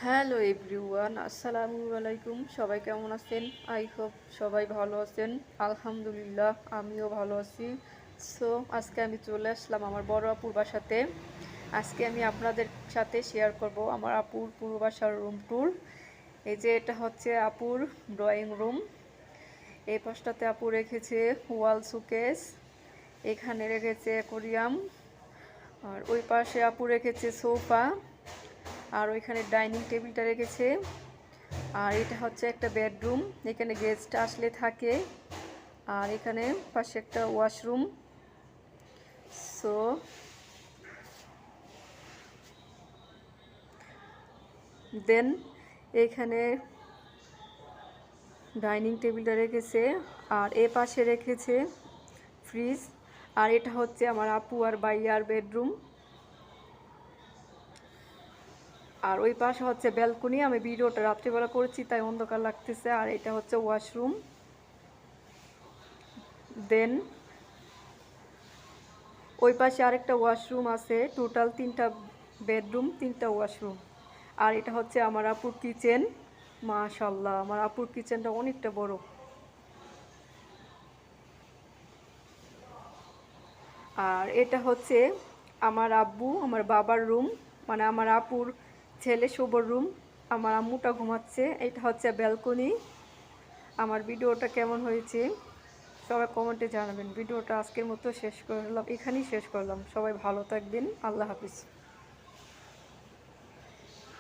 Hello everyone, আসসালামু আলাইকুম। সবাই কেমন আছেন? আই হোপ সবাই ভালো আছেন। আলহামদুলিল্লাহ, আমিও ভালো আছি। সো আজকে আমি চলে আসলাম আমার বড় আপুর বাসাতে। আজকে আমি আপনাদের সাথে শেয়ার করব আমার আপুর পুরো বাসার রুম ট্যুর। এই যে এটা হচ্ছে আপুর ড্রয়িং রুম। এই পাশটাতে আপু রেখেছে ওয়াল শোকেস, এখানে রেখেছে অ্যাকোরিয়াম, আর ওই পাশে আপু রেখেছে সোফা, আর ওইখানে ডাইনিং টেবিলটা রেখেছে। আর এটা হচ্ছে একটা বেডরুম, এখানে গেস্ট আসলে থাকে। আর এখানে পাশে একটা ওয়াশরুম। সো দেন এখানে ডাইনিং টেবিলটা রেখেছে, আর এ পাশে রেখেছে ফ্রিজ। আর এটা হচ্ছে আমার আপু আর ভাইয়ার বেডরুম। আর ওই পাশে হচ্ছে ব্যালকনি। আমি ভিডিওটা রাত্রিবেলা করেছি তাই অন্ধকার লাগতেছে। আর এটা হচ্ছে ওয়াশরুম। দেন ওই পাশে আরেকটা ওয়াশরুম আছে। টোটাল 3টা বেডরুম, 3টা ওয়াশরুম। আর এটা হচ্ছে আমার আপুর কিচেন। মাশাআল্লাহ, আমার আপুর কিচেনটা অনেকটা বড়। আর এটা হচ্ছে আমার আব্বু আমার বাবার রুম, মানে আমার আপুর ছেলে শুভর রুম। আমার আম্মুটা ঘুমাচ্ছে। এটা হচ্ছে ব্যালকনি। আমার ভিডিওটা কেমন হয়েছে সবাই কমেন্টে জানাবেন। ভিডিওটা আজকের মতো শেষ করলাম, এখানেই শেষ করলাম। সবাই ভালো থাকবেন। আল্লাহ হাফিজ।